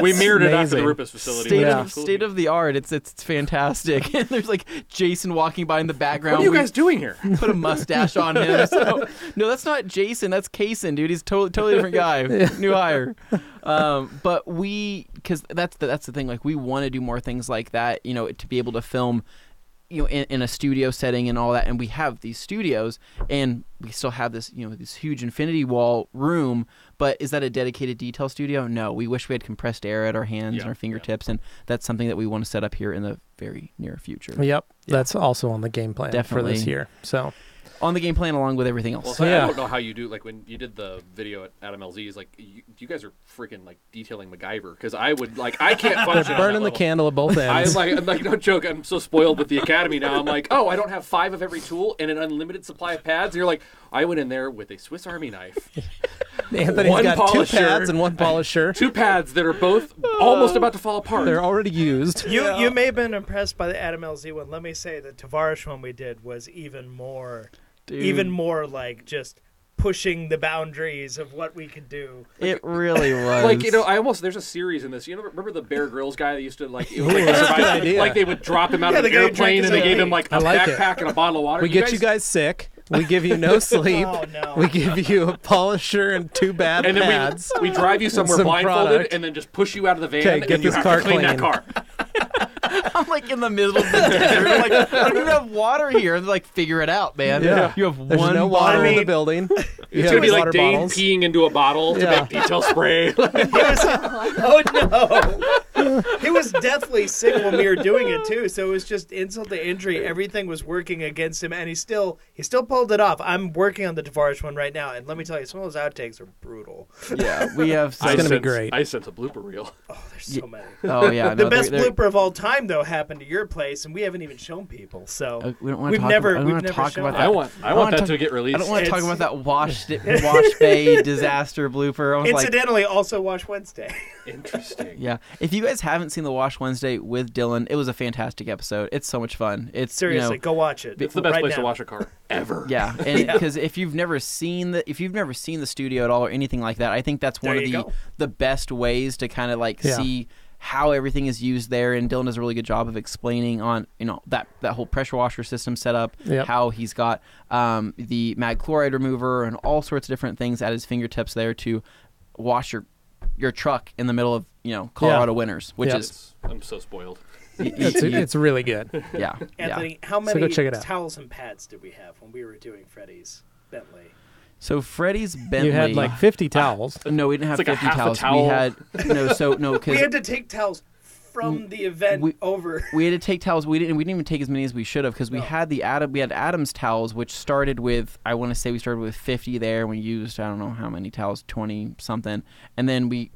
We mirrored it after the RUPES facility. State of the art. It's fantastic. And there's like Jason walking by in the background. What are you guys doing here? Put a mustache on him. So, no, that's not Jason. That's Kaysen, dude. He's totally different guy. New hire. But because that's the thing. Like, we want to do more things like that. To be able to film, in a studio setting and all that. And we have these studios, and we still have this, this huge infinity wall room. But is that a dedicated detail studio? No. We wish we had compressed air at our hands and our fingertips, and that's something that we want to set up here in the very near future. Yep. That's also on the game plan for this year. So. On the game plan along with everything else. Well, so I don't know how you do, like, when you did the video at Adam LZ's, like, you guys are freaking, like, detailing MacGyver, because I would, like, I can't function. They're burning the candle at both ends. I'm like, no joke, I'm so spoiled with the Academy now. I'm like, I don't have 5 of every tool and an unlimited supply of pads. And you're like, I went in there with a Swiss Army knife. Anthony's got 2 pads and 1 polisher. 2 pads that are both almost about to fall apart. They're already used. You may have been impressed by the Adam LZ one. Let me say the Tavarish one we did was even more... Dude. Even more like just pushing the boundaries of what we could do. It really was. Like, there's a series in this. Remember the Bear Grylls guy that used to, like, like they would drop him out of the airplane and they gave him, like, a backpack and a bottle of water. We get you guys sick. We give you no sleep. Oh, no. We give you a polisher and 2 bad pads. And then we drive you somewhere blindfolded and then just push you out of the van and you have to clean that car. I'm like in the middle of the desert. I'm like, I don't even have water here. And they're like, figure it out, man. Yeah. You have There's no water in the building. It's going to be like Dane peeing into a bottle to make detail spray. Oh, no. He was deathly sick when we were doing it, too. So it was just insult to injury. Everything was working against him, and he still pulled it off. I'm working on the Tavarish one right now, and let me tell you, some of those outtakes are brutal. Yeah, we have... It's going to be great. I sense a blooper reel. Oh, there's so many. Oh, yeah. The best blooper of all time, though, happened to your place, and we haven't even shown people. So we've never talked about that. I want that to get released. I don't want to talk about that wash bay disaster blooper. Incidentally, also Wash Wednesday. Interesting. Yeah. If you guys haven't seen the Wash Wednesday with Dylan, it was a fantastic episode. It's so much fun. It's seriously, go watch it. It's the best place to wash a car ever. Yeah, and because if you've never seen the studio at all or anything like that, I think that's one of the best ways to kind of like see how everything is used there. And Dylan does a really good job of explaining on that whole pressure washer system setup, how he's got the mag chloride remover and all sorts of different things at his fingertips there to wash your truck in the middle of Colorado winters, which is I'm so spoiled. It's really good. Yeah, Anthony, how many towels and pads did we have when we were doing Freddie's Bentley? So Freddie's Bentley, you had like 50 towels. No, we didn't have 50 towels. We had because we had to take towels from the event over. We had to take towels. We didn't even take as many as we should have because we had we had Adam's towels, which started with, I want to say we started with 50 there. We used, I don't know how many towels, 20 something, and then we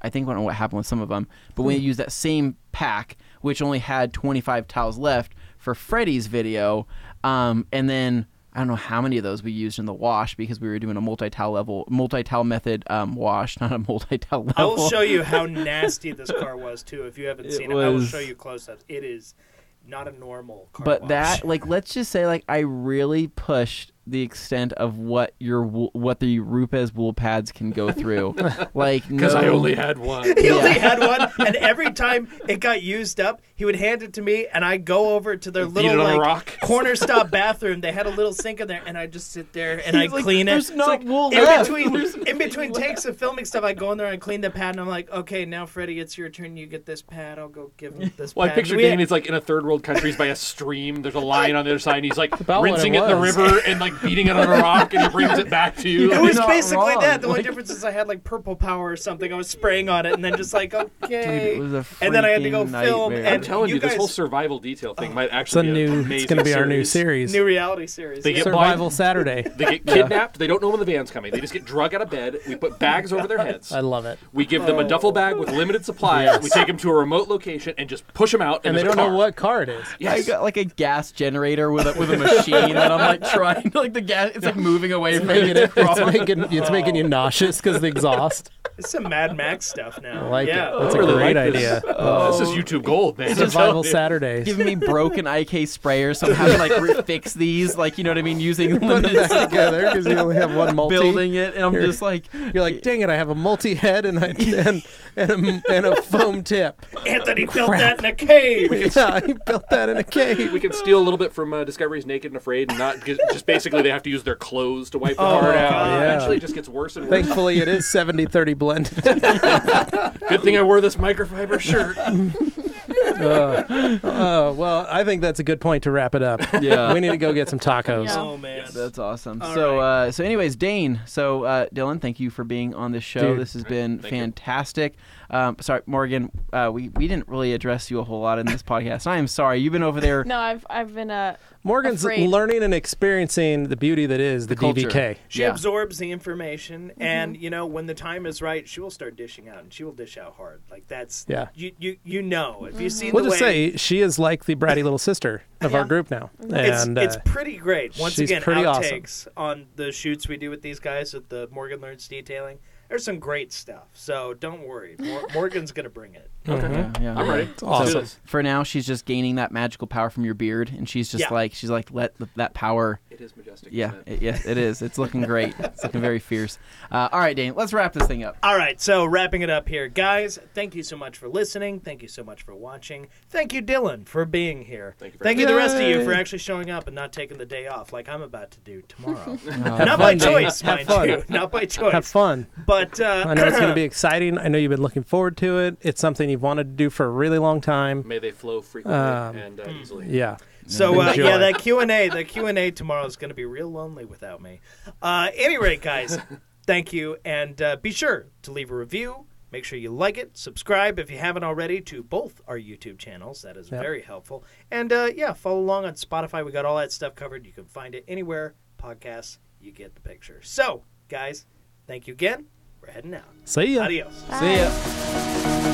I think I don't know what happened with some of them, but we used that same pack, which only had 25 towels left for Freddie's video, and then I don't know how many of those we used in the wash because we were doing a multi-towel method wash, not a multi-towel level. I will show you how nasty this car was too. If you haven't seen it, I will show you close-ups. It is not a normal car wash. But let's just say, I really pushed the extent of what what the RUPES wool pads can go through. Like, Because I only had one. He only had one, and every time it got used up, he would hand it to me, and I'd go over to their little corner stop bathroom. They had a little sink in there, and I'd just sit there and I'd clean it. There's not wool in left. in between takes of filming stuff, I'd go in there and clean the pad, and I'm like, okay, now Freddie, it's your turn. You get this pad. I'll go give him this Well, pad. I picture Dane is like in a third world country. He's by a stream. There's a lion on the other side, and he's like rinsing it in the river and like beating it on a rock, and he brings it back to you. It was not basically wrong. that. The only difference is I had like purple power or something. I was spraying on it, and then just like, okay. Dude, it was a and then I had to go freaking film. nightmare. And I'm telling you, guys, this whole survival detail thing might It's actually be an amazing it's going to be our new series. new reality series. They get Survival Saturday. They get kidnapped. They don't know when the van's coming. They just get drug out of bed. We put bags over their heads. I love it. We give them a duffel bag with limited supplies. Yes. We take them to a remote location and just push them out. And they don't know what car it is. I Yes. got like a gas generator with a machine that I'm like trying to, like, the gas. It's like moving away from me. It's making you nauseous because the exhaust. It's some Mad Max stuff now. I like yeah. it. That's a I really great like idea. This is YouTube gold, man. Survival Saturdays. Giving me broken IK sprayers, so I'm having to like fix these, like, you know what I mean, using Put them limited back together because you only have one multi. building it, and I'm just like, You're like, dang it! I have a multi-head and a foam tip. Anthony built that in a cave. Yeah, he built that in a cave. We can steal a little bit from Discovery's Naked and Afraid, and not just basically they have to use their clothes to wipe the part my out. God. Yeah. Eventually, it just gets worse and worse. Thankfully, it is 70-30 blend. Good thing I wore this microfiber shirt. Well, I think that's a good point to wrap it up. Yeah. We need to go get some tacos. Yeah. Oh man. that's awesome. All So anyways, Dane. So Dylan, thank you for being on this show. Dude. This has been Thank you. fantastic. Sorry, Morgan. We didn't really address you a whole lot in this podcast. I am sorry. You've been over there. No, I've been Morgan's afraid. learning and experiencing the beauty that is the culture. DVK. She Yeah. absorbs the information, and you know when the time is right, she will start dishing out, and she will dish out hard. Like that's Yeah. You know if you see We'll the just way. say she is like the bratty little sister of our Yeah. group now. It's, And it's pretty great. Once she's again, pretty outtakes on the shoots we do with these guys at the Morgan Learns Detailing. There's some great stuff, so don't worry. Morgan's gonna bring it. Yeah, I'm ready. It's awesome. For now, she's just gaining that magical power from your beard, and she's just Yeah. let that power. It is majestic. Yeah, Isn't it? yes, it is. It's looking great. It's looking very fierce. All right, Dane, let's wrap this thing up. All right, so wrapping it up here, guys. Thank you so much for listening. Thank you so much for watching. Thank you, Dylan, for being here. Thank you for Thank having you, the me. rest of you, Yay. for actually showing up and not taking the day off like I'm about to do tomorrow. Have Not by fun, Dane. choice, Have mind fun. you. Not by choice. Have fun. But I know it's going to be exciting. I know you've been looking forward to it. It's something you've wanted to do for a really long time. May they flow frequently and easily. Yeah. So Enjoy. yeah, that Q&A tomorrow is going to be real lonely without me. Any rate, guys, thank you, and be sure to leave a review. Make sure you like it, subscribe if you haven't already to both our YouTube channels. That is very helpful. And follow along on Spotify. We got all that stuff covered. You can find it anywhere podcasts. You get the picture. So, guys, thank you again. We're heading out. See ya. Adios. See ya.